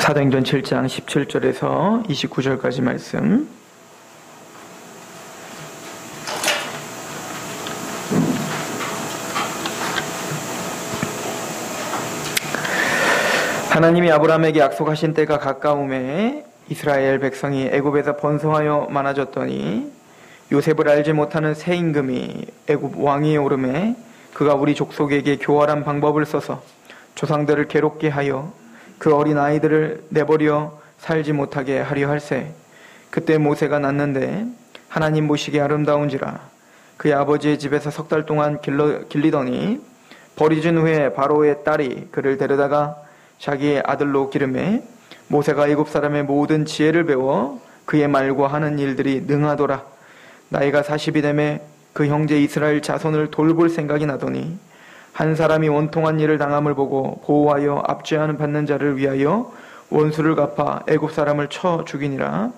사도행전 7장 17절에서 29절까지 말씀. 하나님이 아브라함에게 약속하신 때가 가까움에 이스라엘 백성이 애굽에서 번성하여 많아졌더니 요셉을 알지 못하는 새 임금이 애굽 왕위에 오르매 그가 우리 족속에게 교활한 방법을 써서 조상들을 괴롭게 하여 그 어린 아이들을 내버려 살지 못하게 하려 할세. 그때 모세가 낳는데 하나님 보시기에 아름다운지라. 그의 아버지의 집에서 3달 동안 길리더니 버리진 후에 바로의 딸이 그를 데려다가 자기의 아들로 기르매 모세가 애굽 사람의 모든 지혜를 배워 그의 말과 하는 일들이 능하더라. 나이가 40이 되매 그 형제 이스라엘 자손을 돌볼 생각이 나더니 한 사람이 원통한 일을 당함을 보고 보호하여 압제하는 받는 자를 위하여 원수를 갚아 애굽 사람을 쳐 죽이니라.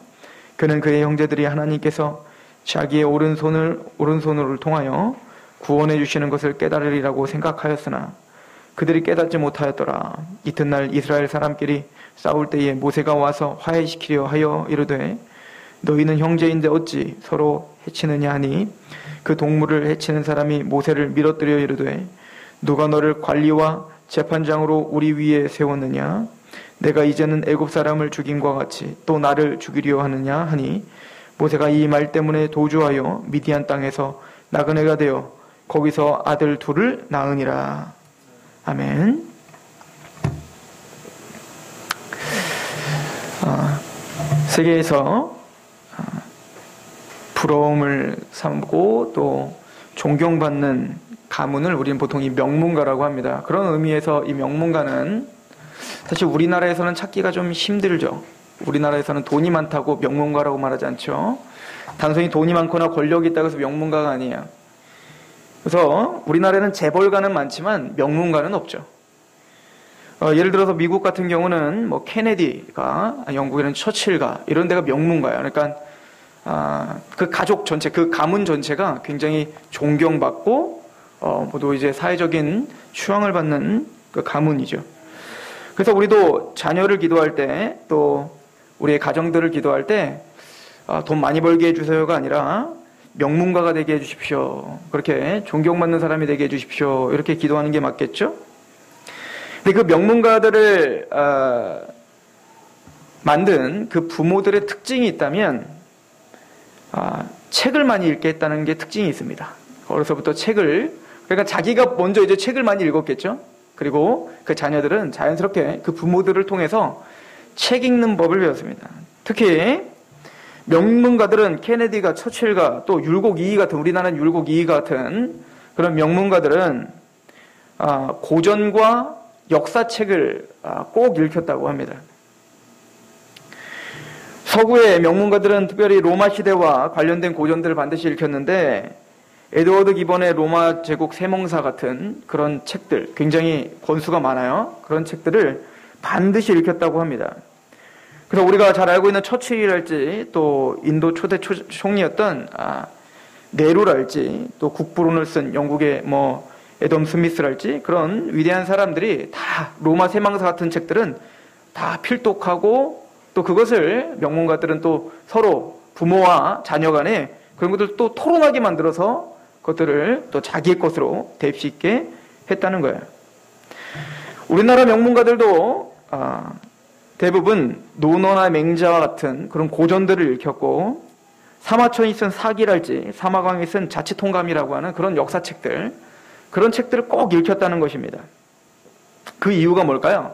그는 그의 형제들이 하나님께서 자기의 오른손을 통하여 구원해 주시는 것을 깨달으리라고 생각하였으나 그들이 깨닫지 못하였더라. 이튿날 이스라엘 사람끼리 싸울 때에 모세가 와서 화해시키려 하여 이르되 너희는 형제인데 어찌 서로 해치느냐 하니 그 동물을 해치는 사람이 모세를 밀어뜨려 이르되 누가 너를 관리와 재판장으로 우리 위에 세웠느냐? 내가 이제는 애굽 사람을 죽임과 같이 또 나를 죽이려 하느냐 하니 모세가 이 말 때문에 도주하여 미디안 땅에서 나그네가 되어 거기서 아들 둘을 낳으니라. 아멘. 세계에서 부러움을 삼고 또 존경받는 가문을 우리는 보통 이 명문가라고 합니다. 그런 의미에서 이 명문가는 사실 우리나라에서는 찾기가 좀 힘들죠. 우리나라에서는 돈이 많다고 명문가라고 말하지 않죠. 단순히 돈이 많거나 권력이 있다고 해서 명문가가 아니에요. 그래서 우리나라에는 재벌가는 많지만 명문가는 없죠. 예를 들어서 미국 같은 경우는 뭐 케네디가, 영국에는 처칠가 이런 데가 명문가예요. 그러니까 그 가족 전체, 그 가문 전체가 굉장히 존경받고 모두 이제 사회적인 추앙을 받는 그 가문이죠. 그래서 우리도 자녀를 기도할 때 또 우리의 가정들을 기도할 때 돈 많이 벌게 해주세요가 아니라 명문가가 되게 해주십시오. 그렇게 존경받는 사람이 되게 해주십시오. 이렇게 기도하는 게 맞겠죠? 근데 그 명문가들을 만든 그 부모들의 특징이 있다면 책을 많이 읽게 했다는 게 특징이 있습니다. 어려서부터 그러니까 자기가 먼저 이제 책을 많이 읽었겠죠? 그리고 그 자녀들은 자연스럽게 그 부모들을 통해서 책 읽는 법을 배웠습니다. 특히 명문가들은 케네디가, 처칠가, 또 율곡 이이 같은, 우리나라는 율곡 이이 같은 그런 명문가들은 고전과 역사책을 꼭 읽혔다고 합니다. 서구의 명문가들은 특별히 로마 시대와 관련된 고전들을 반드시 읽혔는데 에드워드 기본의 로마 제국 세몽사 같은 그런 책들, 굉장히 권수가 많아요. 그런 책들을 반드시 읽혔다고 합니다. 그래서 우리가 잘 알고 있는 처칠이랄지 또 인도 초대 총리였던 네루랄지 또 국부론을 쓴 영국의 애덤 스미스랄지 그런 위대한 사람들이 다 로마 세몽사 같은 책들은 다 필독하고 또 그것을 명문가들은 또 서로 부모와 자녀 간에 그런 것들 또 토론하게 만들어서 그것들을 또 자기의 것으로 대입 있게 했다는 거예요. 우리나라 명문가들도 대부분 논어나 맹자와 같은 그런 고전들을 읽혔고 사마천이 쓴 사기랄지 사마광이 쓴 자치통감이라고 하는 그런 역사책들, 그런 책들을 꼭 읽혔다는 것입니다. 그 이유가 뭘까요?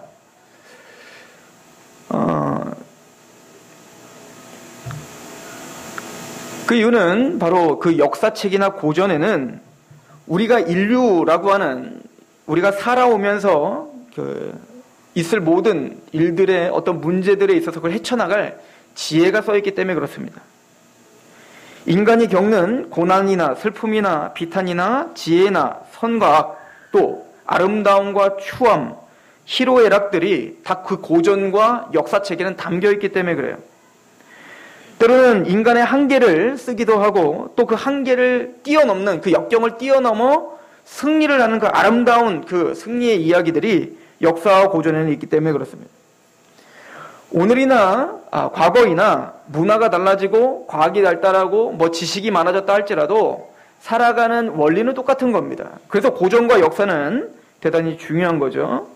그 이유는 바로 그 역사책이나 고전에는 우리가 인류라고 하는, 우리가 살아오면서 있을 모든 일들의 어떤 문제들에 있어서 그걸 헤쳐나갈 지혜가 써있기 때문에 그렇습니다. 인간이 겪는 고난이나 슬픔이나 비탄이나 지혜나 선과 악, 또 아름다움과 추함, 희로애락들이 다 그 고전과 역사책에는 담겨있기 때문에 그래요. 때로는 인간의 한계를 쓰기도 하고 또 그 한계를 뛰어넘는, 그 역경을 뛰어넘어 승리를 하는 그 아름다운 그 승리의 이야기들이 역사와 고전에는 있기 때문에 그렇습니다. 오늘이나 과거이나 문화가 달라지고 과학이 발달하고 뭐 지식이 많아졌다 할지라도 살아가는 원리는 똑같은 겁니다. 그래서 고전과 역사는 대단히 중요한 거죠.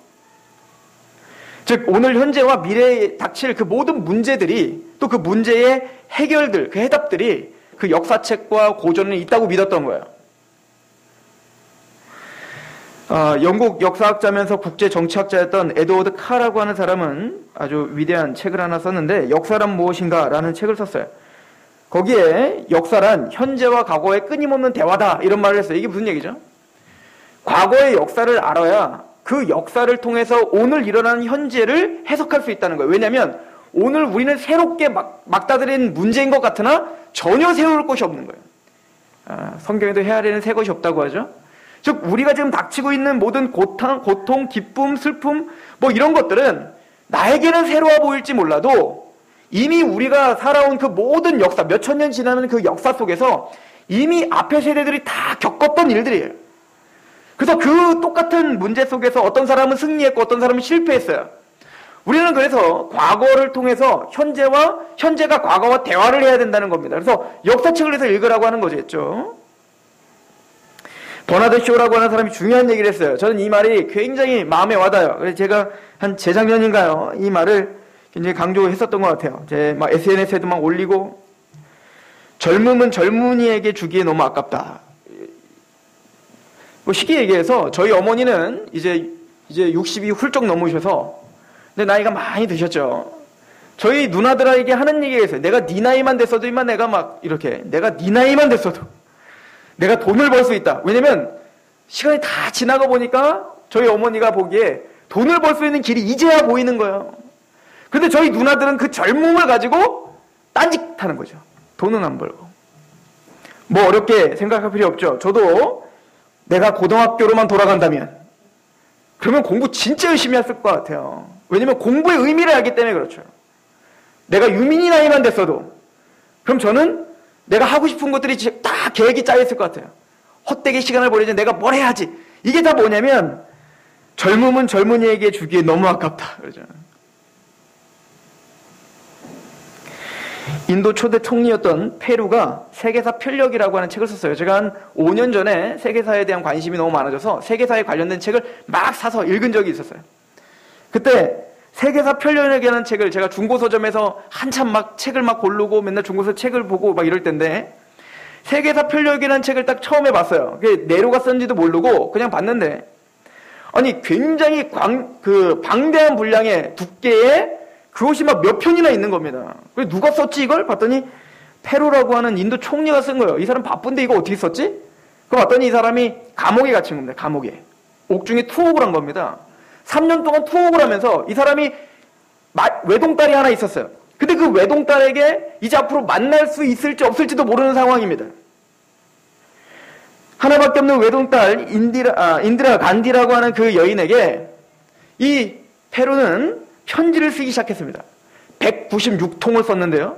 즉 오늘 현재와 미래에 닥칠 그 모든 문제들이 또 그 문제의 해결들, 그 해답들이 그 역사책과 고전에 있다고 믿었던 거예요. 영국 역사학자면서 국제정치학자였던 에드워드 카라고 하는 사람은 아주 위대한 책을 하나 썼는데 역사란 무엇인가 라는 책을 썼어요. 거기에 역사란 현재와 과거의 끊임없는 대화다 이런 말을 했어요. 이게 무슨 얘기죠? 과거의 역사를 알아야 그 역사를 통해서 오늘 일어나는 현재를 해석할 수 있다는 거예요. 왜냐하면 오늘 우리는 새롭게 막다들인 문제인 것 같으나 전혀 새로울 것이 없는 거예요. 성경에도 헤아리는 새 것이 없다고 하죠. 즉 우리가 지금 닥치고 있는 모든 고통, 기쁨, 슬픔 뭐 이런 것들은 나에게는 새로워 보일지 몰라도 이미 우리가 살아온 그 모든 역사, 몇천 년 지나는 그 역사 속에서 이미 앞의 세대들이 다 겪었던 일들이에요. 그래서 그 똑같은 문제 속에서 어떤 사람은 승리했고 어떤 사람은 실패했어요. 우리는 그래서 과거를 통해서 현재가 과거와 대화를 해야 된다는 겁니다. 그래서 역사책을 해서 읽으라고 하는 거겠죠. 버나드 쇼라고 하는 사람이 중요한 얘기를 했어요. 저는 이 말이 굉장히 마음에 와닿아요. 그래서 제가 한 재작년인가요? 이 말을 굉장히 강조했었던 것 같아요. 제 막 SNS에도 막 올리고 젊음은 젊은이에게 주기에 너무 아깝다. 뭐 쉽게 얘기해서 저희 어머니는 이제 60이 훌쩍 넘으셔서 근데 나이가 많이 드셨죠. 저희 누나들에게 하는 얘기가 있어요. 내가 네 나이만 됐어도 이만 내가 막 이렇게 내가 네 나이만 됐어도 내가 돈을 벌 수 있다. 왜냐면 시간이 다 지나가 보니까 저희 어머니가 보기에 돈을 벌 수 있는 길이 이제야 보이는 거예요. 근데 저희 누나들은 그 젊음을 가지고 딴짓하는 거죠. 돈은 안 벌고. 뭐 어렵게 생각할 필요 없죠. 저도 내가 고등학교로만 돌아간다면 그러면 공부 진짜 열심히 했을 것 같아요. 왜냐면 공부의 의미를 알기 때문에 그렇죠. 내가 유민이 나이만 됐어도 그럼 저는 내가 하고 싶은 것들이 다 계획이 짜여있을 것 같아요. 헛되게 시간을 보내지 내가 뭘 해야지. 이게 다 뭐냐면 젊음은 젊은이에게 주기에 너무 아깝다. 그러죠. 인도 초대 총리였던 페루가 세계사 편력이라고 하는 책을 썼어요. 제가 한 5년 전에 세계사에 대한 관심이 너무 많아져서 세계사에 관련된 책을 막 사서 읽은 적이 있었어요. 그때 세계사 편력이라는 책을 제가 중고서점에서 한참 막 책을 막 고르고 맨날 중고서 책을 보고 막 이럴 텐데 세계사 편력이라는 책을 딱 처음에 봤어요. 그게 네로가 썼는지도 모르고 그냥 봤는데 아니 굉장히 방대한 분량의 두께의 그것이 막 몇 편이나 있는 겁니다. 그래서 누가 썼지 이걸? 봤더니 페루라고 하는 인도 총리가 쓴 거예요. 이 사람 바쁜데 이거 어떻게 썼지? 그거 봤더니 이 사람이 감옥에 갇힌 겁니다. 감옥에. 옥중에 투옥을 한 겁니다. 3년 동안 투옥을 하면서 이 사람이 외동딸이 하나 있었어요. 근데 그 외동딸에게 이제 앞으로 만날 수 있을지 없을지도 모르는 상황입니다. 하나밖에 없는 외동딸 인디라 간디라고 하는 그 여인에게 이 페루는 편지를 쓰기 시작했습니다. 196통을 썼는데요.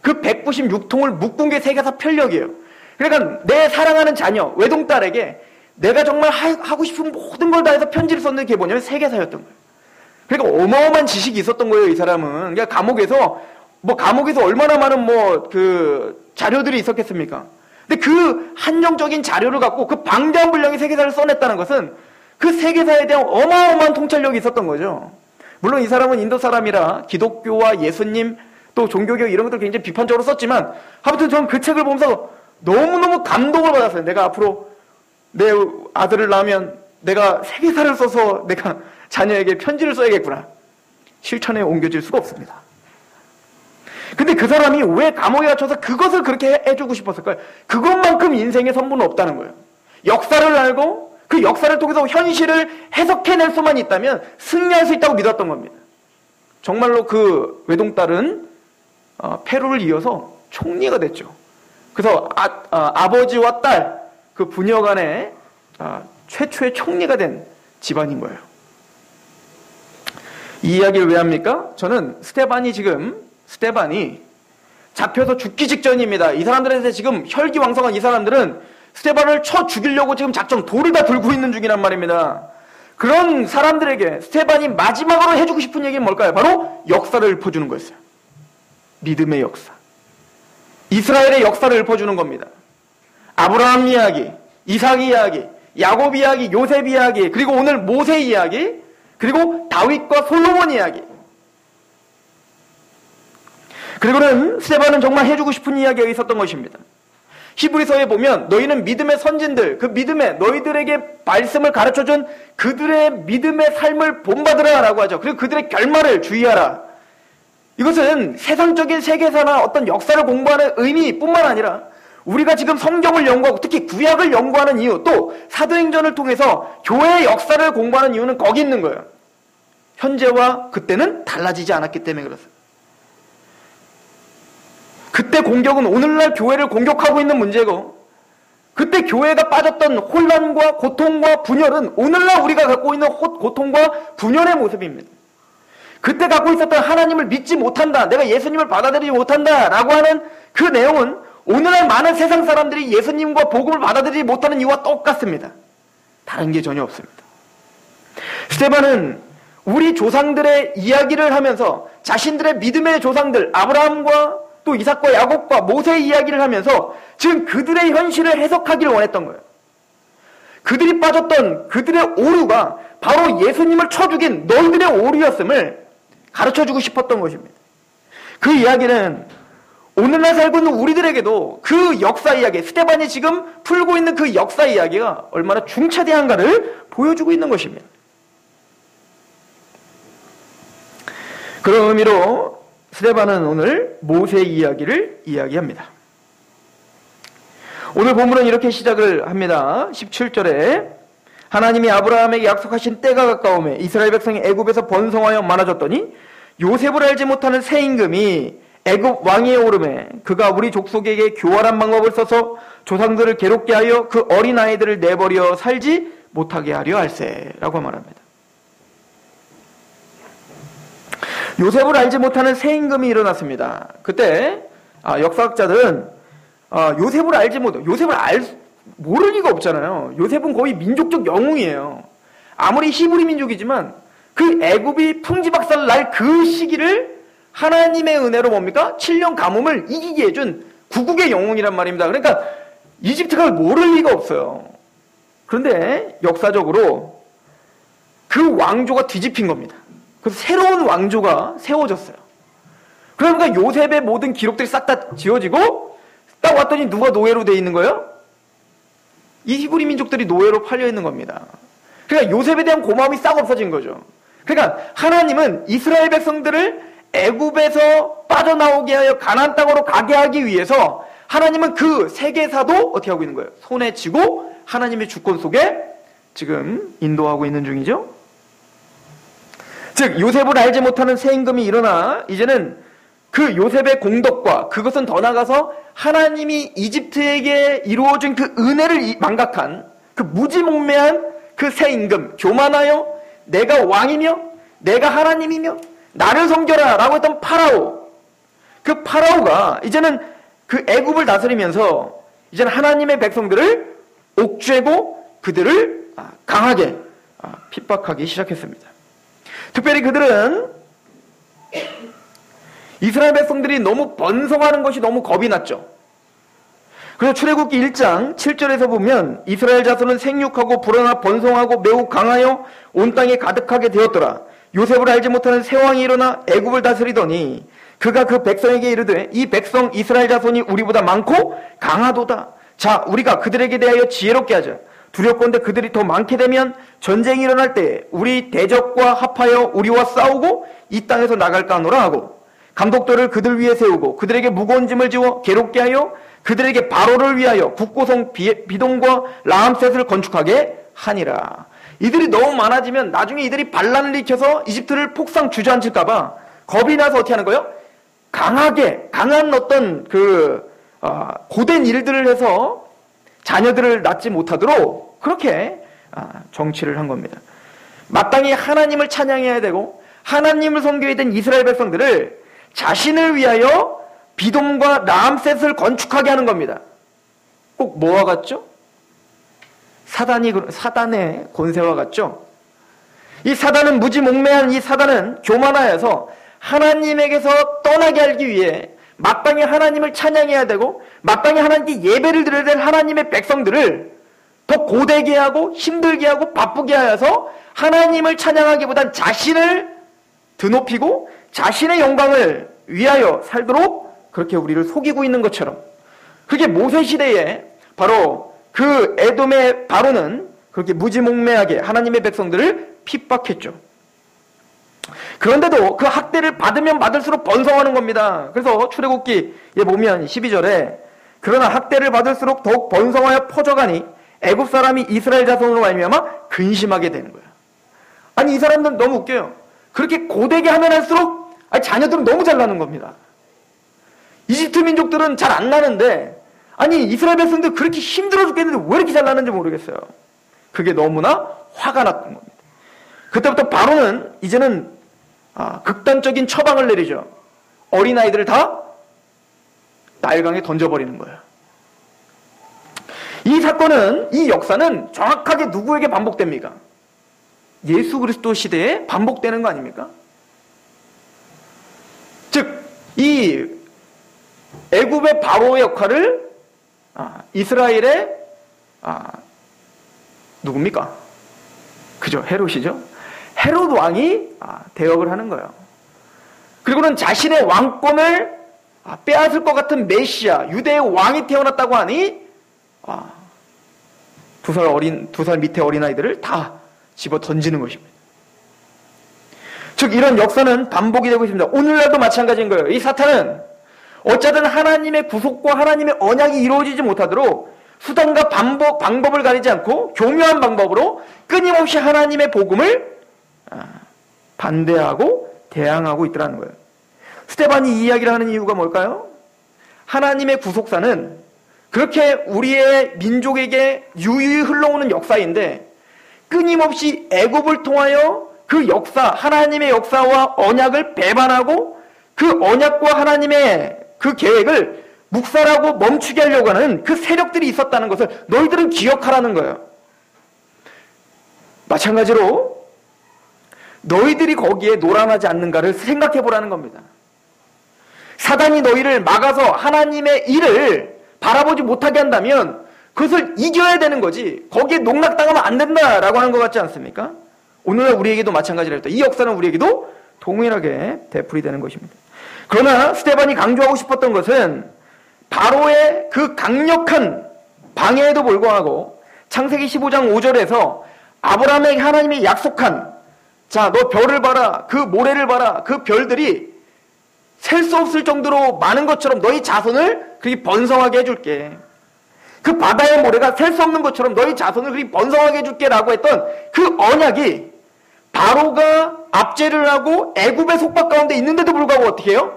그 196통을 묶은 게 세계사 편력이에요. 그러니까 내 사랑하는 자녀, 외동딸에게 내가 정말 하고 싶은 모든 걸 다해서 편지를 썼는 게 뭐냐면 세계사였던 거예요. 그러니까 어마어마한 지식이 있었던 거예요, 이 사람은. 그러니까 감옥에서 얼마나 많은 자료들이 있었겠습니까? 근데 그 한정적인 자료를 갖고 그 방대한 분량의 세계사를 써냈다는 것은 그 세계사에 대한 어마어마한 통찰력이 있었던 거죠. 물론 이 사람은 인도 사람이라 기독교와 예수님 또 종교개혁 이런 것들 굉장히 비판적으로 썼지만 아무튼 저는 그 책을 보면서 너무너무 감동을 받았어요. 내가 앞으로 내 아들을 낳으면 내가 세계사를 써서 내가 자녀에게 편지를 써야겠구나. 실천에 옮겨질 수가 없습니다. 근데 그 사람이 왜 감옥에 갇혀서 그것을 그렇게 해주고 싶었을까요? 그것만큼 인생의 선분은 없다는 거예요. 역사를 알고 그 역사를 통해서 현실을 해석해낼 수만 있다면 승리할 수 있다고 믿었던 겁니다. 정말로 그 외동딸은 페루를 이어서 총리가 됐죠. 그래서 아버지와 딸 그 부녀 간에 최초의 총리가 된 집안인 거예요. 이 이야기를 왜 합니까? 저는 스테반이 잡혀서 죽기 직전입니다. 이 사람들한테 지금 혈기왕성한 이 사람들은 스테반을 쳐 죽이려고 지금 돌을 다 들고 있는 중이란 말입니다. 그런 사람들에게 스테반이 마지막으로 해주고 싶은 얘기는 뭘까요? 바로 역사를 읊어주는 거였어요. 믿음의 역사. 이스라엘의 역사를 읊어주는 겁니다. 아브라함 이야기, 이삭 이야기, 야곱 이야기, 요셉 이야기, 그리고 오늘 모세 이야기, 그리고 다윗과 솔로몬 이야기. 그리고는 스테반은 정말 해주고 싶은 이야기가 있었던 것입니다. 히브리서에 보면 너희는 믿음의 선진들, 그 믿음의 너희들에게 말씀을 가르쳐준 그들의 믿음의 삶을 본받으라 라고 하죠. 그리고 그들의 결말을 주의하라. 이것은 세상적인 세계사나 어떤 역사를 공부하는 의미뿐만 아니라 우리가 지금 성경을 연구하고 특히 구약을 연구하는 이유, 또 사도행전을 통해서 교회의 역사를 공부하는 이유는 거기 있는 거예요. 현재와 그때는 달라지지 않았기 때문에 그렇습니다. 그때 공격은 오늘날 교회를 공격하고 있는 문제고, 그때 교회가 빠졌던 혼란과 고통과 분열은 오늘날 우리가 갖고 있는 고통과 분열의 모습입니다. 그때 갖고 있었던 하나님을 믿지 못한다, 내가 예수님을 받아들이지 못한다 라고 하는 그 내용은 오늘날 많은 세상 사람들이 예수님과 복음을 받아들이지 못하는 이유와 똑같습니다. 다른 게 전혀 없습니다. 스테반은 우리 조상들의 이야기를 하면서 자신들의 믿음의 조상들 아브라함과 또 이삭과 야곱과 모세의 이야기를 하면서 지금 그들의 현실을 해석하기를 원했던 거예요. 그들이 빠졌던 그들의 오류가 바로 예수님을 쳐 죽인 너희들의 오류였음을 가르쳐주고 싶었던 것입니다. 그 이야기는 오늘날 살고 있는 우리들에게도 그 역사 이야기, 스테반이 지금 풀고 있는 그 역사 이야기가 얼마나 중차대한가를 보여주고 있는 것입니다. 그런 의미로 스테반은 오늘 모세 이야기를 이야기합니다. 오늘 본문은 이렇게 시작을 합니다. 17절에 하나님이 아브라함에게 약속하신 때가 가까우매 이스라엘 백성이 애굽에서 번성하여 많아졌더니 요셉을 알지 못하는 새 임금이 애굽 왕위에 오르매 그가 우리 족속에게 교활한 방법을 써서 조상들을 괴롭게 하여 그 어린아이들을 내버려 살지 못하게 하려 할세라고 말합니다. 요셉을 알지 못하는 새 임금이 일어났습니다. 그때 역사학자들은 요셉을 알지 못해, 모를 리가 없잖아요. 요셉은 거의 민족적 영웅이에요. 아무리 히브리 민족이지만 그 애굽이 풍지박살 날 그 시기를 하나님의 은혜로 뭡니까? 7년 가뭄을 이기게 해준 구국의 영웅이란 말입니다. 그러니까 이집트가 모를 리가 없어요. 그런데 역사적으로 그 왕조가 뒤집힌 겁니다. 그래서 새로운 왕조가 세워졌어요. 그러니까 요셉의 모든 기록들이 싹 다 지워지고 딱 왔더니 누가 노예로 돼 있는 거예요? 이 히브리 민족들이 노예로 팔려 있는 겁니다. 그러니까 요셉에 대한 고마움이 싹 없어진 거죠. 그러니까 하나님은 이스라엘 백성들을 애굽에서 빠져나오게 하여 가나안 땅으로 가게 하기 위해서 하나님은 그 세계사도 어떻게 하고 있는 거예요? 손에 쥐고 하나님의 주권 속에 지금 인도하고 있는 중이죠. 즉 요셉을 알지 못하는 새 임금이 일어나 이제는 그 요셉의 공덕과 그것은 더 나아가서 하나님이 이집트에게 이루어준 그 은혜를 망각한 그 무지몽매한 그 새 임금, 교만하여 내가 왕이며 내가 하나님이며 나를 섬겨라 라고 했던 파라오, 그 파라오가 이제는 그 애굽을 다스리면서 이제는 하나님의 백성들을 옥죄고 그들을 강하게 핍박하기 시작했습니다. 특별히 그들은 이스라엘 백성들이 너무 번성하는 것이 너무 겁이 났죠. 그래서 출애굽기 1장 7절에서 보면 이스라엘 자손은 생육하고 불어나 번성하고 매우 강하여 온 땅에 가득하게 되었더라. 요셉을 알지 못하는 새 왕이 일어나 애굽을 다스리더니 그가 그 백성에게 이르되 이 백성 이스라엘 자손이 우리보다 많고 강하도다. 자, 우리가 그들에게 대하여 지혜롭게 하자. 두렵건대 그들이 더 많게 되면 전쟁이 일어날 때 우리 대적과 합하여 우리와 싸우고 이 땅에서 나갈까 하노라 하고 감독들을 그들 위에 세우고 그들에게 무거운 짐을 지워 괴롭게 하여 그들에게 바로를 위하여 국고성 비동과 라암셋을 건축하게 하니라. 이들이 너무 많아지면 나중에 이들이 반란을 일으켜서 이집트를 폭삭 주저앉힐까봐 겁이 나서 어떻게 하는 거예요? 강한 어떤 고된 일들을 해서 자녀들을 낳지 못하도록 그렇게 정치를 한 겁니다. 마땅히 하나님을 찬양해야 되고 하나님을 섬겨야 된 이스라엘 백성들을 자신을 위하여 비돔과 라암셋을 건축하게 하는 겁니다. 꼭 뭐와 같죠? 사단의 권세와 같죠? 이 사단은 무지몽매한 이 사단은 교만하여서 하나님에게서 떠나게 하기 위해 마땅히 하나님을 찬양해야 되고 마땅히 하나님께 예배를 드려야 될 하나님의 백성들을 더 고되게 하고 힘들게 하고 바쁘게 하여서 하나님을 찬양하기보단 자신을 드높이고 자신의 영광을 위하여 살도록 그렇게 우리를 속이고 있는 것처럼, 그게 모세 시대에 바로 그 에돔의 바로는 그렇게 무지몽매하게 하나님의 백성들을 핍박했죠. 그런데도 그 학대를 받으면 받을수록 번성하는 겁니다. 그래서 출애굽기에 보면 12절에 그러나 학대를 받을수록 더욱 번성하여 퍼져가니 애굽 사람이 이스라엘 자손으로 말미암아 근심하게 되는 거예요. 아니, 이 사람들은 너무 웃겨요. 그렇게 고되게 하면 할수록 자녀들은 너무 잘 나는 겁니다. 이집트 민족들은 잘 안 나는데, 아니, 이스라엘 백성들 그렇게 힘들어 죽겠는데 왜 이렇게 잘 나는지 모르겠어요. 그게 너무나 화가 났던 겁니다. 그때부터 바로는 이제는 극단적인 처방을 내리죠. 어린아이들을 다 나일강에 던져버리는 거예요. 이 사건은, 이 역사는 정확하게 누구에게 반복됩니까? 예수 그리스도 시대에 반복되는 거 아닙니까? 즉, 이 애굽의 바로의 역할을 이스라엘의 누굽니까? 그죠? 헤롯이죠? 헤롯 왕이 대역을 하는 거예요. 그리고는 자신의 왕권을 빼앗을 것 같은 메시아, 유대의 왕이 태어났다고 하니 두 살 밑에 어린아이들을 다 집어 던지는 것입니다. 즉, 이런 역사는 반복이 되고 있습니다. 오늘날도 마찬가지인 거예요. 이 사탄은 어쩌든 하나님의 구속과 하나님의 언약이 이루어지지 못하도록 수단과 방법을 가리지 않고 교묘한 방법으로 끊임없이 하나님의 복음을 반대하고 대항하고 있더라는 거예요. 스데반이 이 이야기를 하는 이유가 뭘까요? 하나님의 구속사는 그렇게 우리의 민족에게 유유히 흘러오는 역사인데 끊임없이 애굽을 통하여 그 역사, 하나님의 역사와 언약을 배반하고 그 언약과 하나님의 그 계획을 묵살하고 멈추게 하려고 하는 그 세력들이 있었다는 것을 너희들은 기억하라는 거예요. 마찬가지로 너희들이 거기에 노란하지 않는가를 생각해 보라는 겁니다. 사단이 너희를 막아서 하나님의 일을 바라보지 못하게 한다면 그것을 이겨야 되는 거지, 거기에 농락당하면 안 된다라고 하는 것 같지 않습니까? 오늘날 우리에게도 마찬가지랍니다. 이 역사는 우리에게도 동일하게 되풀이되는 것입니다. 그러나 스데반이 강조하고 싶었던 것은 바로의 그 강력한 방해에도 불구하고 창세기 15장 5절에서 아브라함에게 하나님이 약속한, 자, 너 별을 봐라, 그 모래를 봐라, 그 별들이 셀 수 없을 정도로 많은 것처럼 너희 자손을 그렇게 번성하게 해줄게. 그 바다의 모래가 셀 수 없는 것처럼 너희 자손을 그렇게 번성하게 해줄게 라고 했던 그 언약이 바로가 압제를 하고 애굽의 속박 가운데 있는데도 불구하고 어떻게 해요?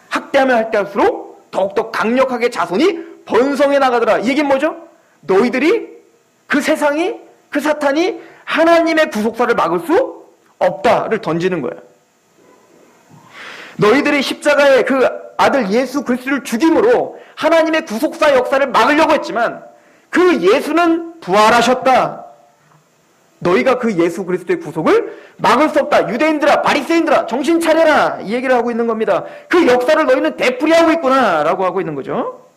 학대하면 학대할수록 더욱더 강력하게 자손이 번성해 나가더라. 이 얘기는 뭐죠? 너희들이, 그 세상이, 그 사탄이 하나님의 구속사를 막을 수 없다를 던지는 거예요. 너희들이 십자가의 그 아들 예수 그리스도를 죽임으로 하나님의 구속사 역사를 막으려고 했지만 그 예수는 부활하셨다. 너희가 그 예수 그리스도의 구속을 막을 수 없다. 유대인들아, 바리새인들아, 정신 차려라. 이 얘기를 하고 있는 겁니다. 그 역사를 너희는 되풀이하고 있구나 라고 하고 있는 거죠.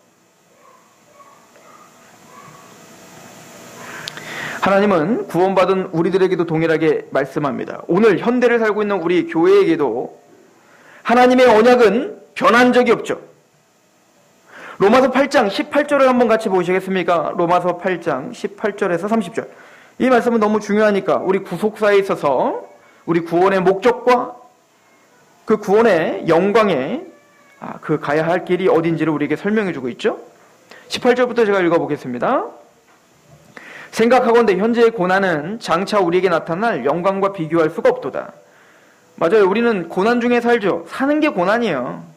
하나님은 구원받은 우리들에게도 동일하게 말씀합니다. 오늘 현대를 살고 있는 우리 교회에게도 하나님의 언약은 변한 적이 없죠. 로마서 8장 18절을 한번 같이 보시겠습니까? 로마서 8장 18절에서 30절. 이 말씀은 너무 중요하니까 우리 구속사에 있어서 우리 구원의 목적과 그 구원의 영광에 그 가야 할 길이 어딘지를 우리에게 설명해 주고 있죠. 18절부터 제가 읽어보겠습니다. 생각하건대 현재의 고난은 장차 우리에게 나타날 영광과 비교할 수가 없도다. 맞아요. 우리는 고난 중에 살죠. 사는 게 고난이에요.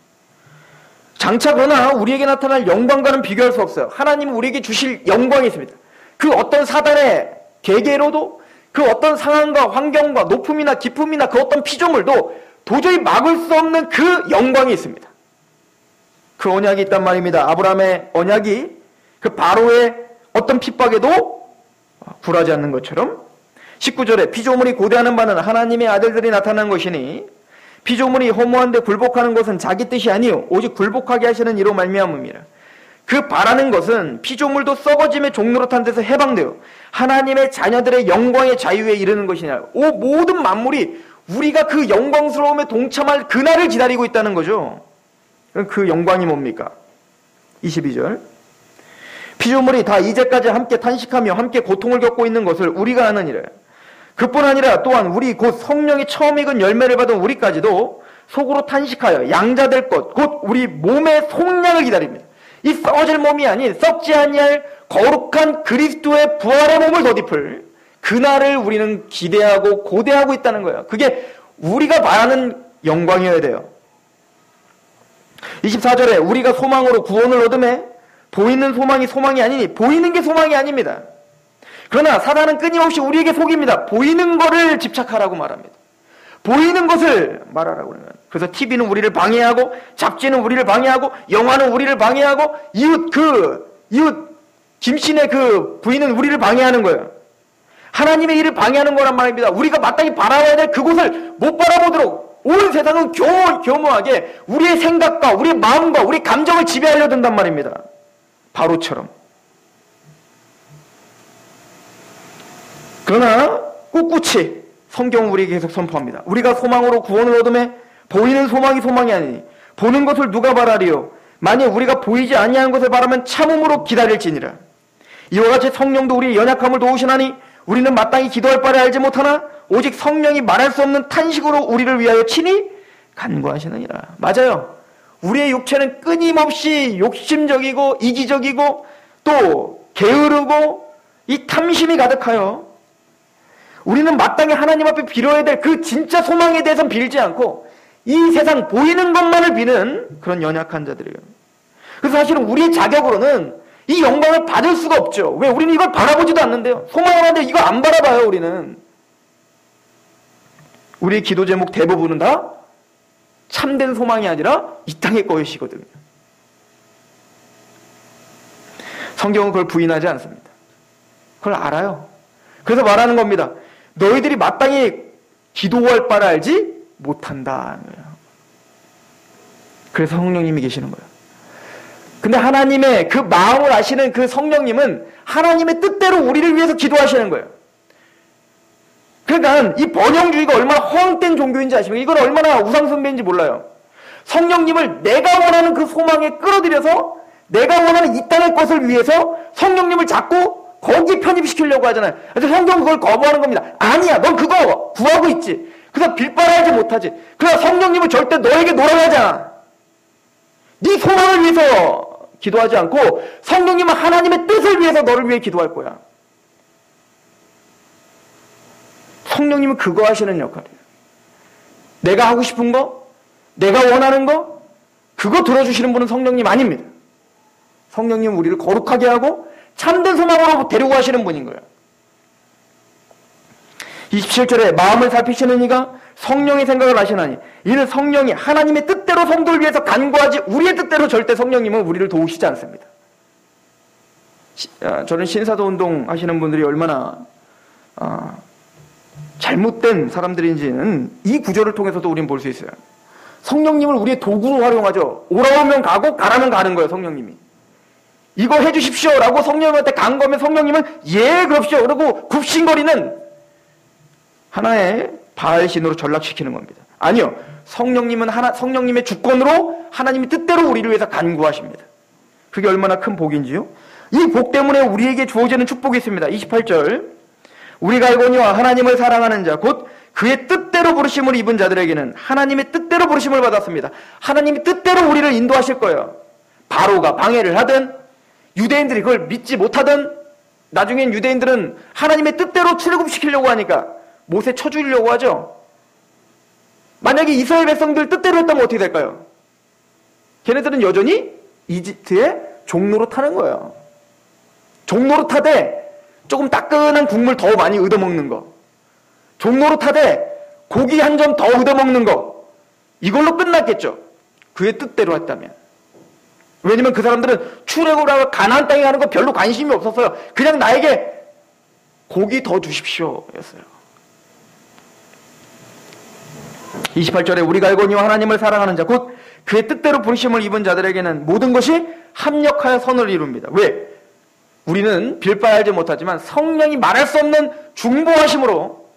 장차 그러나 우리에게 나타날 영광과는 비교할 수 없어요. 하나님은 우리에게 주실 영광이 있습니다. 그 어떤 사단의 계계로도, 그 어떤 상황과 환경과 높음이나 기쁨이나 그 어떤 피조물도 도저히 막을 수 없는 그 영광이 있습니다. 그 언약이 있단 말입니다. 아브라함의 언약이 그 바로의 어떤 핍박에도 굴하지 않는 것처럼 19절에 피조물이 고대하는 바는 하나님의 아들들이 나타난 것이니 피조물이 허무한데 굴복하는 것은 자기 뜻이 아니요 오직 굴복하게 하시는 이로 말미암음이라. 그 바라는 것은 피조물도 썩어짐의 종노릇한 데서 해방되어 하나님의 자녀들의 영광의 자유에 이르는 것이냐. 모든 만물이 우리가 그 영광스러움에 동참할 그날을 기다리고 있다는 거죠. 그 영광이 뭡니까? 22절 피조물이 다 이제까지 함께 탄식하며 함께 고통을 겪고 있는 것을 우리가 아느니라. 그뿐 아니라 또한 우리 곧 성령이 처음 익은 열매를 받은 우리까지도 속으로 탄식하여 양자될 것 곧 우리 몸의 속량을 기다립니다. 이 썩어질 몸이 아닌 썩지 아니할 거룩한 그리스도의 부활의 몸을 덧입을 그날을 우리는 기대하고 고대하고 있다는 거예요. 그게 우리가 바라는 영광이어야 돼요. 24절에 우리가 소망으로 구원을 얻음에 보이는 소망이 소망이 아니니 보이는 게 소망이 아닙니다. 그러나 사단은 끊임없이 우리에게 속입니다. 보이는 거를 집착하라고 말합니다. 보이는 것을 말하라고 그러면. 그래서 TV는 우리를 방해하고 잡지는 우리를 방해하고 영화는 우리를 방해하고 이웃 김씨네 그 부인은 우리를 방해하는 거예요. 하나님의 일을 방해하는 거란 말입니다. 우리가 마땅히 바라봐야 될 그곳을 못 바라보도록 온 세상은 교묘하게 우리의 생각과 우리의 마음과 우리의 감정을 지배하려 든단 말입니다. 바로처럼. 그러나 꿋꿋이 성경은 우리에게 계속 선포합니다. 우리가 소망으로 구원을 얻음에 보이는 소망이 소망이 아니니 보는 것을 누가 바라리요. 만일 우리가 보이지 아니하는 것을 바라면 참음으로 기다릴지니라. 이와 같이 성령도 우리의 연약함을 도우시나니 우리는 마땅히 기도할 바를 알지 못하나 오직 성령이 말할 수 없는 탄식으로 우리를 위하여 친히 간구하시느니라. 맞아요. 우리의 육체는 끊임없이 욕심적이고 이기적이고 또 게으르고 이 탐심이 가득하여 우리는 마땅히 하나님 앞에 빌어야 될 그 진짜 소망에 대해서는 빌지 않고 이 세상 보이는 것만을 비는 그런 연약한 자들이에요. 그래서 사실은 우리의 자격으로는 이 영광을 받을 수가 없죠. 왜? 우리는 이걸 바라보지도 않는데요. 소망을 하는데 이거 안 바라봐요. 우리는. 우리의 기도 제목 대부분은 다 참된 소망이 아니라 이 땅의 것이거든요. 성경은 그걸 부인하지 않습니다. 그걸 알아요. 그래서 말하는 겁니다. 너희들이 마땅히 기도할 바를 알지 못한다. 그래서 성령님이 계시는 거예요. 근데 하나님의 그 마음을 아시는 그 성령님은 하나님의 뜻대로 우리를 위해서 기도하시는 거예요. 그러니까 이 번영주의가 얼마나 허황된 종교인지 아십니까? 이건 얼마나 우상숭배인지 몰라요. 성령님을 내가 원하는 그 소망에 끌어들여서 내가 원하는 이 땅의 것을 위해서 성령님을 자꾸 거기에 편입시키려고 하잖아요. 그래서 성경은 그걸 거부하는 겁니다. 아니야, 넌 그거 구하고 있지. 그래서 빌바라 하지 못하지. 그래서 성령님은 절대 너에게 놀아나지 않아. 네 소망을 위해서 기도하지 않고 성령님은 하나님의 뜻을 위해서 너를 위해 기도할 거야. 성령님은 그거 하시는 역할이에요. 내가 하고 싶은 거, 내가 원하는 거, 그거 들어주시는 분은 성령님 아닙니다. 성령님은 우리를 거룩하게 하고 참된 소망으로 데리고 가시는 분인 거예요. 27절에 마음을 살피시는 이가 성령의 생각을 아시나니 이는 성령이 하나님의 뜻대로 성도를 위해서 간구하지 우리의 뜻대로 절대 성령님은 우리를 도우시지 않습니다. 저는 신사도 운동 하시는 분들이 얼마나 잘못된 사람들인지는 이 구절을 통해서도 우리는 볼 수 있어요. 성령님을 우리의 도구로 활용하죠. 오라오면 가고 가라면 가는 거예요. 성령님이. 이거 해주십시오 라고 성령님한테 간구하면 성령님은 예 그럽시오 그러고 굽신거리는 하나의 바알신으로 전락시키는 겁니다. 아니요. 성령님은 성령님의 주권으로 하나님의 뜻대로 우리를 위해서 간구하십니다. 그게 얼마나 큰 복인지요. 이 복 때문에 우리에게 주어지는 축복이 있습니다. 28절 우리가 알거니와 하나님을 사랑하는 자 곧 그의 뜻대로 부르심을 입은 자들에게는 하나님의 뜻대로 부르심을 받았습니다. 하나님의 뜻대로 우리를 인도하실 거예요. 바로가 방해를 하든 유대인들이 그걸 믿지 못하든 나중엔 유대인들은 하나님의 뜻대로 출애굽시키려고 하니까 못에 쳐주려고 하죠. 만약에 이스라엘 백성들 뜻대로 했다면 어떻게 될까요? 걔네들은 여전히 이집트의 종로로 타는 거예요. 종로로 타되 조금 따끈한 국물 더 많이 얻어먹는 거, 종로로 타되 고기 한 점 더 얻어먹는 거, 이걸로 끝났겠죠. 그의 뜻대로 했다면. 왜냐면 그 사람들은 출애굽을 하고 가나안 땅에 가는 거 별로 관심이 없었어요. 그냥 나에게 고기 더 주십시오 였어요. 28절에 우리가 알거니와 하나님을 사랑하는 자 곧 그의 뜻대로 부르심을 입은 자들에게는 모든 것이 합력하여 선을 이룹니다. 왜? 우리는 빌바에 알지 못하지만 성령이 말할 수 없는 중보하심으로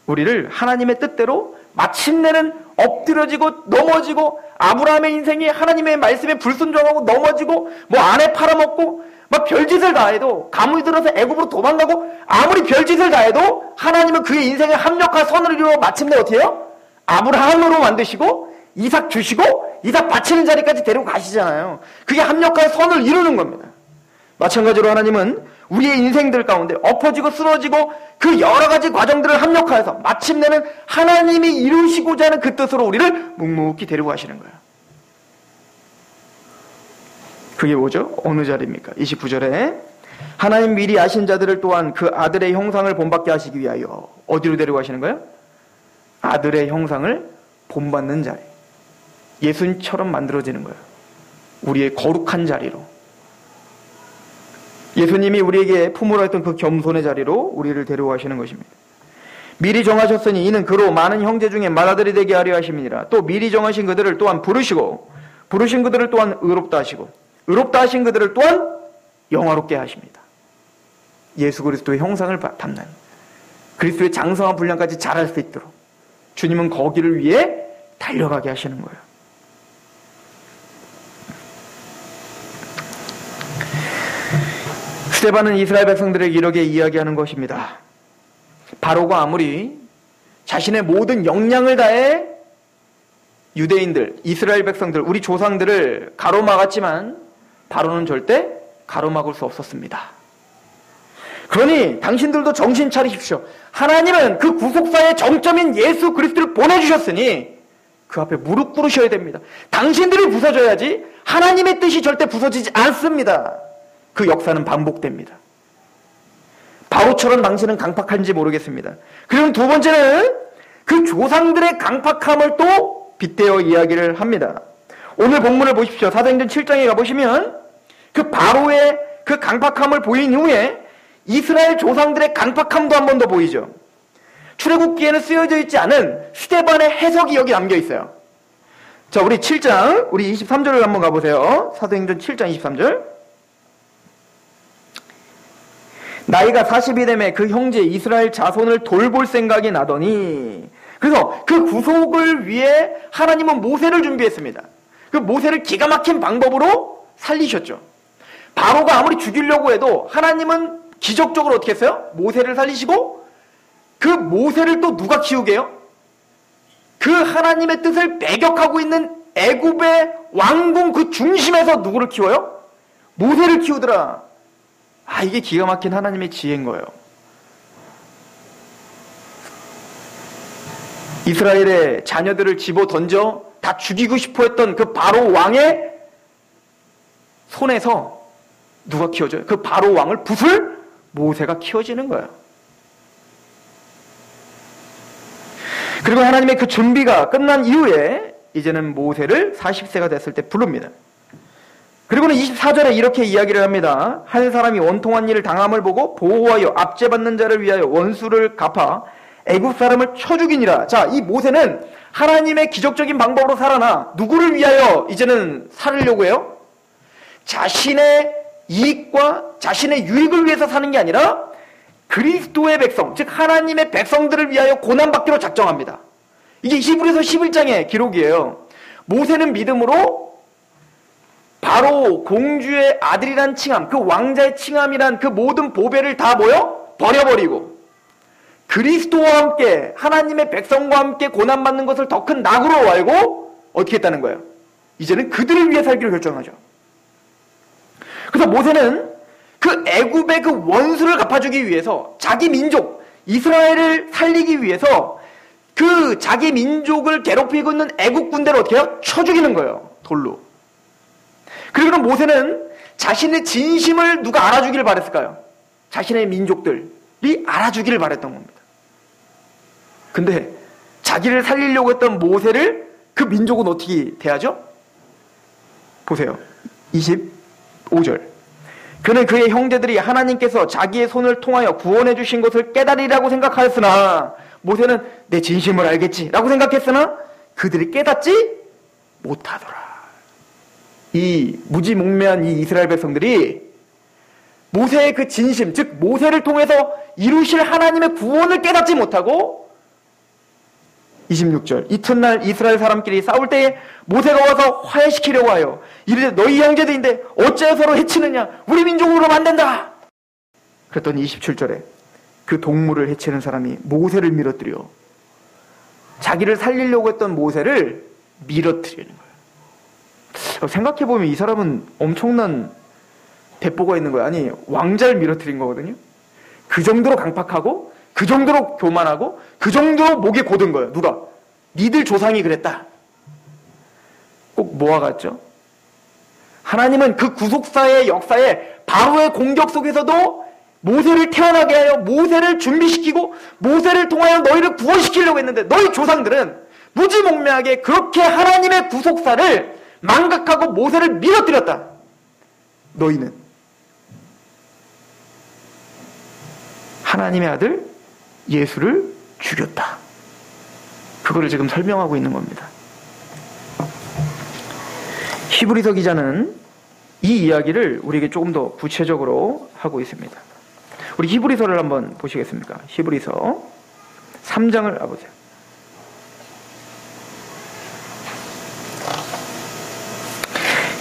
우리를 하나님의 뜻대로 마침내는 엎드려지고 넘어지고, 아브라함의 인생이 하나님의 말씀에 불순종하고 넘어지고, 뭐 아내 팔아먹고 막 별짓을 다 해도, 가문이 들어서 애굽으로 도망가고, 아무리 별짓을 다 해도 하나님은 그의 인생에 합력한 선을 이루어 마침내 어떻게 해요? 아브라함으로 만드시고 이삭 주시고 이삭 바치는 자리까지 데리고 가시잖아요. 그게 합력한 선을 이루는 겁니다. 마찬가지로 하나님은 우리의 인생들 가운데 엎어지고 쓰러지고 그 여러 가지 과정들을 합력하여서 마침내는 하나님이 이루시고자 하는 그 뜻으로 우리를 묵묵히 데리고 가시는 거예요. 그게 뭐죠? 어느 자리입니까? 29절에 하나님 미리 아신 자들을 또한 그 아들의 형상을 본받게 하시기 위하여 어디로 데리고 가시는 거예요? 아들의 형상을 본받는 자리, 예수님처럼 만들어지는 거예요. 우리의 거룩한 자리로, 예수님이 우리에게 품으라 했던 그 겸손의 자리로 우리를 데려가시는 것입니다. 미리 정하셨으니 이는 그로 많은 형제 중에 맏아들이 되게 하려 하심이니라. 또 미리 정하신 그들을 또한 부르시고 부르신 그들을 또한 의롭다 하시고 의롭다 하신 그들을 또한 영화롭게 하십니다. 예수 그리스도의 형상을 담는, 그리스도의 장성한 분량까지 자랄 수 있도록 주님은 거기를 위해 달려가게 하시는 거예요. 스데반은 이스라엘 백성들에게 이렇게 이야기하는 것입니다. 바로가 아무리 자신의 모든 역량을 다해 유대인들, 이스라엘 백성들, 우리 조상들을 가로막았지만 바로는 절대 가로막을 수 없었습니다. 그러니 당신들도 정신 차리십시오. 하나님은 그 구속사의 정점인 예수 그리스도를 보내주셨으니 그 앞에 무릎 꿇으셔야 됩니다. 당신들이 부서져야지 하나님의 뜻이 절대 부서지지 않습니다. 그 역사는 반복됩니다. 바로처럼 당신은 강팍한지 모르겠습니다. 그리고 두 번째는 그 조상들의 강팍함을 또 빗대어 이야기를 합니다. 오늘 본문을 보십시오. 사도행전 7장에 가보시면 그 바로의 그 강팍함을 보인 후에 이스라엘 조상들의 강팍함도 한 번 더 보이죠. 출애굽기에는 쓰여져 있지 않은 스데반의 해석이 여기 남겨 있어요. 자, 우리 7장, 우리 23절을 한번 가보세요. 사도행전 7장 23절. 나이가 40이 되매 그 형제 이스라엘 자손을 돌볼 생각이 나더니, 그래서 그 구속을 위해 하나님은 모세를 준비했습니다. 그 모세를 기가 막힌 방법으로 살리셨죠. 바로가 아무리 죽이려고 해도 하나님은 기적적으로 어떻게 했어요? 모세를 살리시고, 그 모세를 또 누가 키우게 해요? 그 하나님의 뜻을 배격하고 있는 애굽의 왕궁 그 중심에서 누구를 키워요? 모세를 키우더라. 아, 이게 기가 막힌 하나님의 지혜인 거예요. 이스라엘의 자녀들을 집어 던져 다 죽이고 싶어 했던 그 바로 왕의 손에서 누가 키워줘요? 그 바로 왕을 부술 모세가 키워지는 거예요. 그리고 하나님의 그 준비가 끝난 이후에 이제는 모세를 40세가 됐을 때 부릅니다. 그리고는 24절에 이렇게 이야기를 합니다. 한 사람이 원통한 일을 당함을 보고 보호하여 압제받는 자를 위하여 원수를 갚아 애굽 사람을 쳐 죽이니라. 자, 이 모세는 하나님의 기적적인 방법으로 살아나 누구를 위하여 이제는 살으려고 해요? 자신의 이익과 자신의 유익을 위해서 사는 게 아니라 그리스도의 백성, 즉 하나님의 백성들을 위하여 고난받기로 작정합니다. 이게 히브리서 11장의 기록이에요. 모세는 믿음으로 바로 공주의 아들이란 칭함, 그 왕자의 칭함이란 그 모든 보배를 다 버려버리고 그리스도와 함께 하나님의 백성과 함께 고난받는 것을 더 큰 낙으로 알고 어떻게 했다는 거예요? 이제는 그들을 위해 살기로 결정하죠. 그래서 모세는 그 애굽의 그 원수를 갚아주기 위해서 자기 민족 이스라엘을 살리기 위해서 그 자기 민족을 괴롭히고 있는 애굽 군대를 어떻게 해요? 쳐 죽이는 거예요. 돌로. 그리고 모세는 자신의 진심을 누가 알아주기를 바랬을까요? 자신의 민족들이 알아주기를 바랬던 겁니다. 근데 자기를 살리려고 했던 모세를 그 민족은 어떻게 대하죠? 보세요. 25절. 그는 그의 형제들이 하나님께서 자기의 손을 통하여 구원해 주신 것을 깨달으리라고 생각하였으나 모세는 내 진심을 알겠지 라고 생각했으나 그들이 깨닫지 못하더라. 이 무지몽매한 이 이스라엘 백성들이 모세의 그 진심, 즉 모세를 통해서 이루실 하나님의 구원을 깨닫지 못하고 26절 이튿날 이스라엘 사람끼리 싸울 때에 모세가 와서 화해시키려고 하여 이르되 너희 형제들인데 어찌하여 서로 해치느냐, 우리 민족으로 안 된다. 그랬더니 27절에 그 동물을 해치는 사람이 모세를 밀어뜨려 자기를 살리려고 했던 모세를 밀어뜨리는 거예요. 생각해보면 이 사람은 엄청난 대보가 있는 거예요. 아니, 왕자를 밀어뜨린 거거든요. 그 정도로 강팍하고 그 정도로 교만하고 그 정도로 목에 고든 거예요. 누가? 니들 조상이 그랬다. 꼭 뭐와 같죠? 하나님은 그 구속사의 역사에 바로의 공격 속에서도 모세를 태어나게 하여 모세를 준비시키고 모세를 통하여 너희를 구원시키려고 했는데 너희 조상들은 무지몽매하게 그렇게 하나님의 구속사를 망각하고 모세를 밀어뜨렸다. 너희는 하나님의 아들 예수를 죽였다. 그거를 지금 설명하고 있는 겁니다. 히브리서 기자는 이 이야기를 우리에게 조금 더 구체적으로 하고 있습니다. 우리 히브리서를 한번 보시겠습니까? 히브리서 3장을 보세요.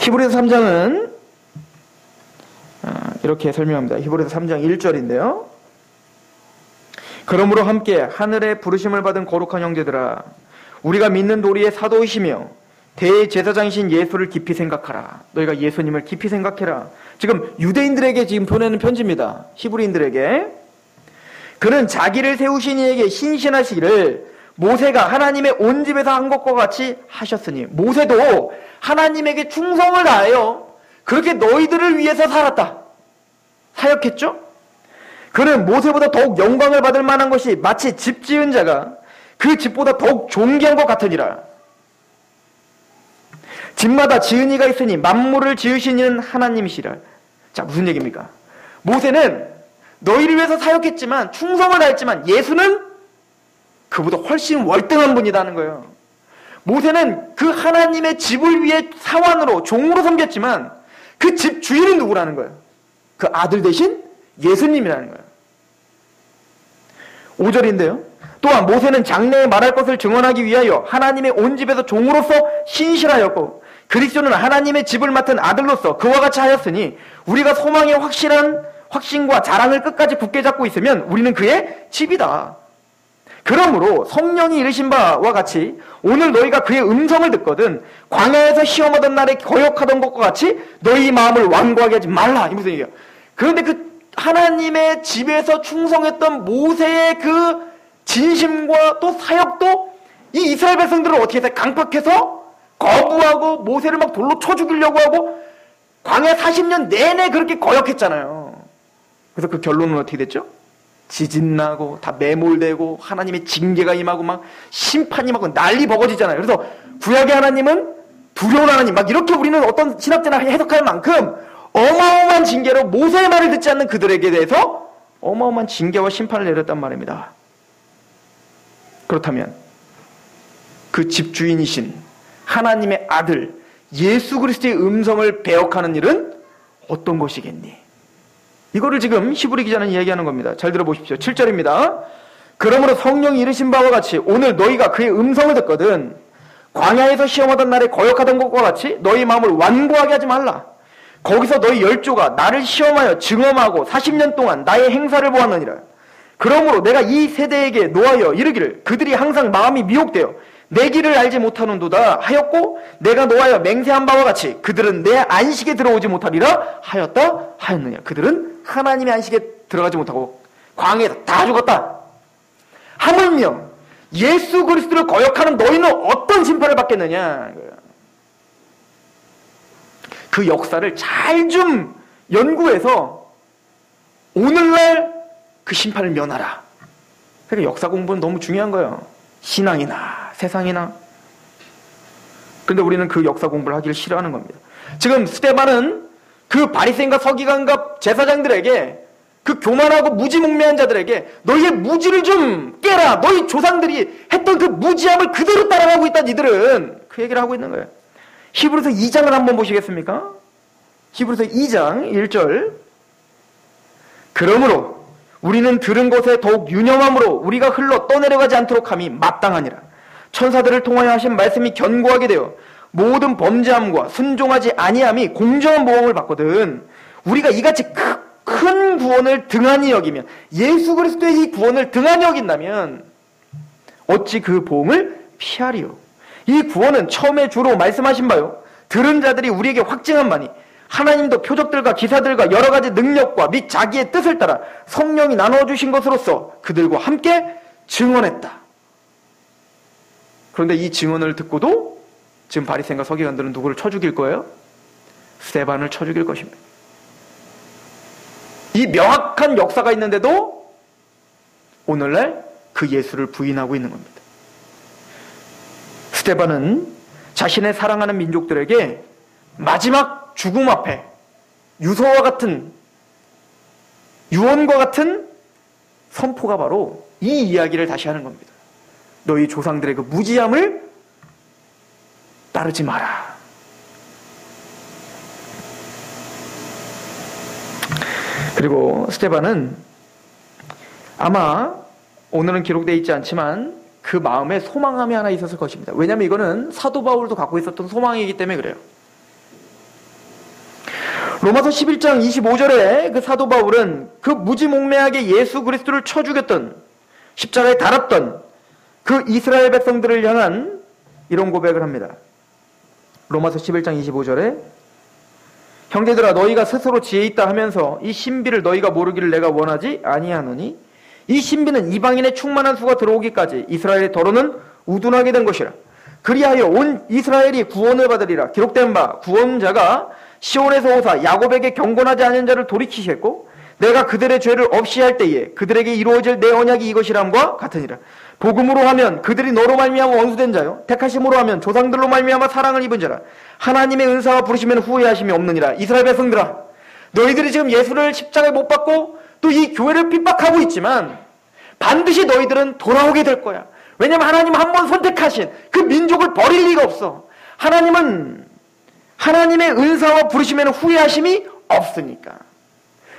히브리서 3장은 이렇게 설명합니다. 히브리서 3장 1절인데요. 그러므로 함께 하늘의 부르심을 받은 거룩한 형제들아, 우리가 믿는 도리의 사도이시며 대제사장이신 예수를 깊이 생각하라. 너희가 예수님을 깊이 생각해라. 지금 유대인들에게 지금 보내는 편지입니다. 히브리인들에게. 그는 자기를 세우신 이에게 신실하시기를 모세가 하나님의 온 집에서 한 것과 같이 하셨으니, 모세도 하나님에게 충성을 다하여 그렇게 너희들을 위해서 살았다. 사역했죠? 그는 모세보다 더욱 영광을 받을 만한 것이 마치 집 지은 자가 그 집보다 더욱 존귀한 것 같으니라. 집마다 지은 이가 있으니 만물을 지으신 이는 하나님이시라. 자, 무슨 얘기입니까? 모세는 너희를 위해서 사역했지만, 충성을 다했지만, 예수는 그보다 훨씬 월등한 분이라는 거예요. 모세는 그 하나님의 집을 위해 사환으로, 종으로 섬겼지만 그 집 주인은 누구라는 거예요? 그 아들 대신 예수님이라는 거예요. 5절인데요. 또한 모세는 장래에 말할 것을 증언하기 위하여 하나님의 온 집에서 종으로서 신실하였고, 그리스도는 하나님의 집을 맡은 아들로서 그와 같이 하였으니, 우리가 소망의 확신과 자랑을 끝까지 굳게 잡고 있으면 우리는 그의 집이다. 그러므로 성령이 이르신 바와 같이 오늘 너희가 그의 음성을 듣거든 광야에서 시험하던 날에 거역하던 것과 같이 너희 마음을 완고하게 하지 말라. 이 무슨 얘기예요? 그런데 그 하나님의 집에서 충성했던 모세의 그 진심과 또 사역도 이 이스라엘 백성들을 어떻게 해서 강팍해서 거부하고 모세를 막 돌로 쳐 죽이려고 하고 광야 40년 내내 그렇게 거역했잖아요. 그래서 그 결론은 어떻게 됐죠? 지진나고 다 매몰되고 하나님의 징계가 임하고 막 심판이 막 난리 버거지잖아요. 그래서 구약의 하나님은 두려운 하나님, 막 이렇게 우리는 어떤 신학자나 해석할 만큼 어마어마한 징계로 모세의 말을 듣지 않는 그들에게 대해서 어마어마한 징계와 심판을 내렸단 말입니다. 그렇다면 그 집주인이신 하나님의 아들 예수 그리스도의 음성을 배역하는 일은 어떤 것이겠니? 이거를 지금 히브리 기자는 이야기하는 겁니다. 잘 들어보십시오. 7절입니다. 그러므로 성령이 이르신 바와 같이 오늘 너희가 그의 음성을 듣거든 광야에서 시험하던 날에 거역하던 것과 같이 너희 마음을 완고하게 하지 말라. 거기서 너희 열조가 나를 시험하여 증언하고 40년 동안 나의 행사를 보았느니라. 그러므로 내가 이 세대에게 노하여 이르기를 그들이 항상 마음이 미혹되어 내 길을 알지 못하는도다 하였고, 내가 노하여 맹세한 바와 같이 그들은 내 안식에 들어오지 못하리라 하였느냐. 그들은 하나님의 안식에 들어가지 못하고 광야에서 다 죽었다. 하물며 예수 그리스도를 거역하는 너희는 어떤 심판을 받겠느냐. 그 역사를 잘 좀 연구해서 오늘날 그 심판을 면하라. 그러니까 역사 공부는 너무 중요한 거예요. 신앙이나 세상이나. 그런데 우리는 그 역사 공부를 하기를 싫어하는 겁니다. 지금 스데반은 그 바리새인과 서기관과 제사장들에게 그 교만하고 무지몽매한 자들에게 너희의 무지를 좀 깨라. 너희 조상들이 했던 그 무지함을 그대로 따라가고 있다 니들은. 그 얘기를 하고 있는 거예요. 히브리서 2장을 한번 보시겠습니까? 히브리서 2장 1절. 그러므로 우리는 들은 것에 더욱 유념함으로 우리가 흘러 떠내려가지 않도록 함이 마땅하니라. 천사들을 통하여 하신 말씀이 견고하게 되어 모든 범죄함과 순종하지 아니함이 공정한 보응을 받거든. 우리가 이같이 큰 구원을 등한히 여기면, 예수 그리스도의 이 구원을 등한히 여긴다면 어찌 그 보응을 피하리요. 이 구원은 처음에 주로 말씀하신 바요, 들은 자들이 우리에게 확증한 바니 하나님도 표적들과 기사들과 여러 가지 능력과 및 자기의 뜻을 따라 성령이 나눠주신 것으로서 그들과 함께 증언했다. 그런데 이 증언을 듣고도 지금 바리새인과 서기관들은 누구를 쳐 죽일 거예요? 스데반을 쳐 죽일 것입니다. 이 명확한 역사가 있는데도 오늘날 그 예수를 부인하고 있는 겁니다. 스데반은 자신의 사랑하는 민족들에게 마지막 죽음 앞에 유서와 같은, 유언과 같은 선포가 바로 이 이야기를 다시 하는 겁니다. 너희 조상들의 그 무지함을 따르지 마라. 그리고 스데반은 아마 오늘은 기록되어 있지 않지만 그 마음에 소망함이 하나 있었을 것입니다. 왜냐하면 이거는 사도 바울도 갖고 있었던 소망이기 때문에 그래요. 로마서 11장 25절에 그 사도 바울은 그 무지몽매하게 예수 그리스도를 쳐 죽였던, 십자가에 달았던 그 이스라엘 백성들을 향한 이런 고백을 합니다. 로마서 11장 25절에 형제들아 너희가 스스로 지혜 있다 하면서 이 신비를 너희가 모르기를 내가 원하지 아니하노니 이 신비는 이방인의 충만한 수가 들어오기까지 이스라엘의 더러는 우둔하게 된 것이라. 그리하여 온 이스라엘이 구원을 받으리라. 기록된 바 구원자가 시온에서 오사 야곱에게 경건하지 않은 자를 돌이키셨고 내가 그들의 죄를 없이 할 때에 그들에게 이루어질 내 언약이 이것이람과 같으니라. 복음으로 하면 그들이 너로 말미암아 원수된 자요, 택하심으로 하면 조상들로 말미암아 사랑을 입은 자라. 하나님의 은사와 부르시면 후회하심이 없느니라. 이스라엘 백성들아, 너희들이 지금 예수를 십자가에 못 박고 또 이 교회를 핍박하고 있지만 반드시 너희들은 돌아오게 될 거야. 왜냐하면 하나님은 한 번 선택하신 그 민족을 버릴 리가 없어. 하나님은 하나님의 은사와 부르시면 후회하심이 없으니까.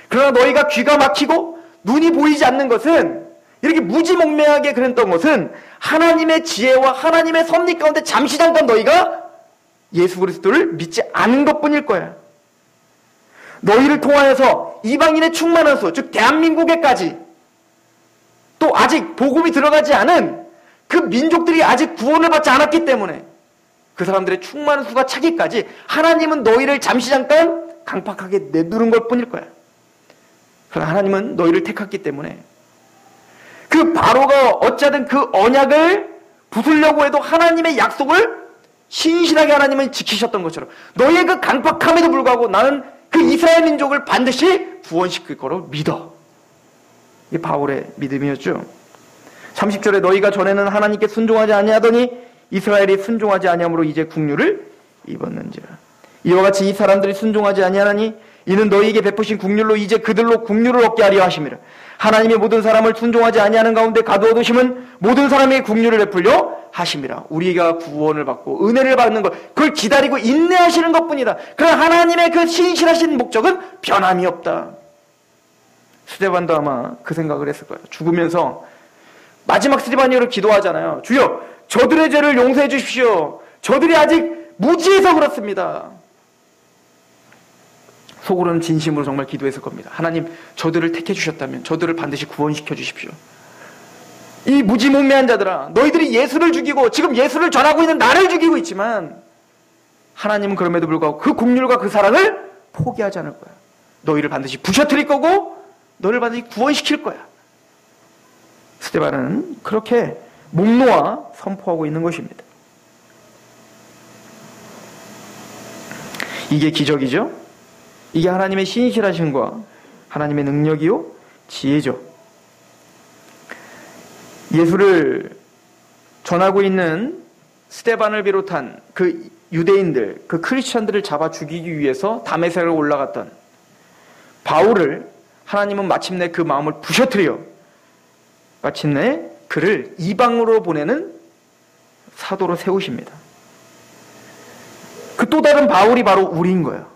그러나 너희가 귀가 막히고 눈이 보이지 않는 것은, 이렇게 무지몽매하게 그랬던 것은 하나님의 지혜와 하나님의 섭리 가운데 잠시 잠깐 너희가 예수 그리스도를 믿지 않은 것뿐일 거야. 너희를 통하여서 이방인의 충만한 수, 즉 대한민국에까지 또 아직 복음이 들어가지 않은 그 민족들이 아직 구원을 받지 않았기 때문에 그 사람들의 충만한 수가 차기까지 하나님은 너희를 잠시 잠깐 강팍하게 내두른 것뿐일 거야. 그러나 하나님은 너희를 택했기 때문에 그 바로가 어찌하든 그 언약을 부수려고 해도 하나님의 약속을 신실하게 하나님은 지키셨던 것처럼 너희의 그 강팍함에도 불구하고 나는 그 이스라엘 민족을 반드시 구원시킬 거로 믿어. 이게 바울의 믿음이었죠. 30절에 너희가 전에는 하나님께 순종하지 아니하더니 이스라엘이 순종하지 아니함으로 이제 국류를 입었는지라. 이와 같이 이 사람들이 순종하지 아니하나니 이는 너희에게 베푸신 국률로 이제 그들로 국률을 얻게 하려 하심이라. 하나님의 모든 사람을 순종하지 아니하는 가운데 가두어 두심은 모든 사람에게 국률을 베풀려 하심이라. 우리가 구원을 받고 은혜를 받는 것, 그걸 기다리고 인내하시는 것뿐이다. 그러나 하나님의 그 신실하신 목적은 변함이 없다. 스데반도 아마 그 생각을 했을 거예요. 죽으면서 마지막 스데반이로 기도하잖아요. 주여, 저들의 죄를 용서해 주십시오. 저들이 아직 무지해서 그렇습니다. 속으로는 진심으로 정말 기도했을 겁니다. 하나님, 저들을 택해 주셨다면 저들을 반드시 구원시켜 주십시오. 이 무지몽매한 자들아, 너희들이 예수를 죽이고 지금 예수를 전하고 있는 나를 죽이고 있지만 하나님은 그럼에도 불구하고 그 긍휼과 그 사랑을 포기하지 않을 거야. 너희를 반드시 부셔뜨릴 거고 너희를 반드시 구원시킬 거야. 스데반은 그렇게 목 놓아 선포하고 있는 것입니다. 이게 기적이죠? 이게 하나님의 신실하심과 하나님의 능력이요 지혜죠. 예수를 전하고 있는 스데반을 비롯한 그 유대인들, 그 크리스천들을 잡아 죽이기 위해서 다메섹으로 올라갔던 바울을 하나님은 마침내 그 마음을 부셔뜨려 마침내 그를 이방으로 보내는 사도로 세우십니다. 그 또 다른 바울이 바로 우리인 거예요.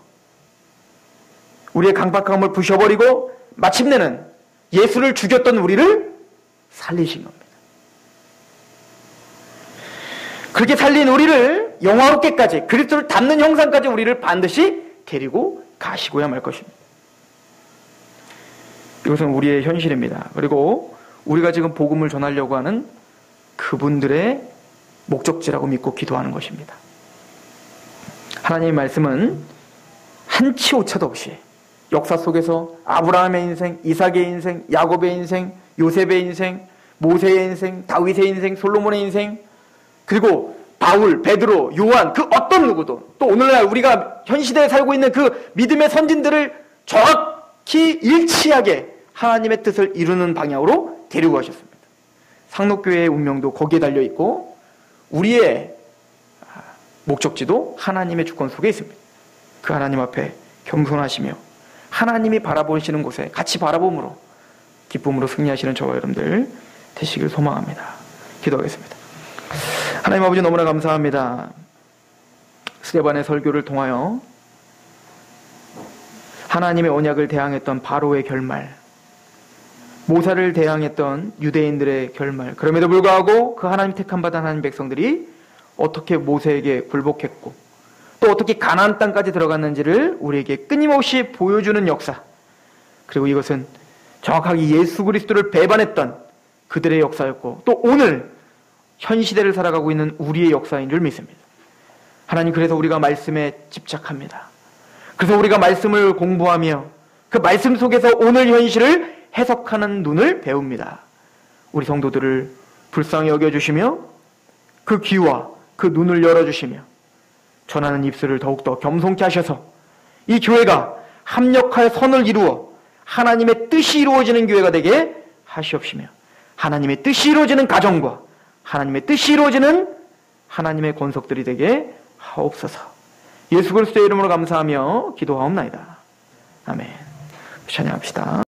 우리의 강박함을 부셔버리고 마침내는 예수를 죽였던 우리를 살리신 겁니다. 그렇게 살린 우리를 영화롭게까지 그리스도를 닮는 형상까지 우리를 반드시 데리고 가시고야 말 것입니다. 이것은 우리의 현실입니다. 그리고 우리가 지금 복음을 전하려고 하는 그분들의 목적지라고 믿고 기도하는 것입니다. 하나님의 말씀은 한치 오차도 없이 역사 속에서 아브라함의 인생, 이삭의 인생, 야곱의 인생, 요셉의 인생, 모세의 인생, 다윗의 인생, 솔로몬의 인생, 그리고 바울, 베드로, 요한, 그 어떤 누구도, 또 오늘날 우리가 현 시대에 살고 있는 그 믿음의 선진들을 정확히 일치하게 하나님의 뜻을 이루는 방향으로 데리고 가셨습니다. 상록교회의 운명도 거기에 달려있고 우리의 목적지도 하나님의 주권 속에 있습니다. 그 하나님 앞에 겸손하시며 하나님이 바라보시는 곳에 같이 바라봄으로 기쁨으로 승리하시는 저와 여러분들 되시길 소망합니다. 기도하겠습니다. 하나님 아버지 너무나 감사합니다. 스데반의 설교를 통하여 하나님의 언약을 대항했던 바로의 결말, 모사를 대항했던 유대인들의 결말, 그럼에도 불구하고 그 하나님 택함 받은 하나님 백성들이 어떻게 모세에게 굴복했고 또 어떻게 가나안 땅까지 들어갔는지를 우리에게 끊임없이 보여주는 역사, 그리고 이것은 정확하게 예수 그리스도를 배반했던 그들의 역사였고 또 오늘 현 시대를 살아가고 있는 우리의 역사인 줄 믿습니다. 하나님, 그래서 우리가 말씀에 집착합니다. 그래서 우리가 말씀을 공부하며 그 말씀 속에서 오늘 현실을 해석하는 눈을 배웁니다. 우리 성도들을 불쌍히 여겨주시며 그 귀와 그 눈을 열어주시며 전하는 입술을 더욱더 겸손케 하셔서 이 교회가 합력하여 선을 이루어 하나님의 뜻이 이루어지는 교회가 되게 하시옵시며 하나님의 뜻이 이루어지는 가정과 하나님의 뜻이 이루어지는 하나님의 권속들이 되게 하옵소서. 예수 그리스도의 이름으로 감사하며 기도하옵나이다. 아멘. 찬양합시다.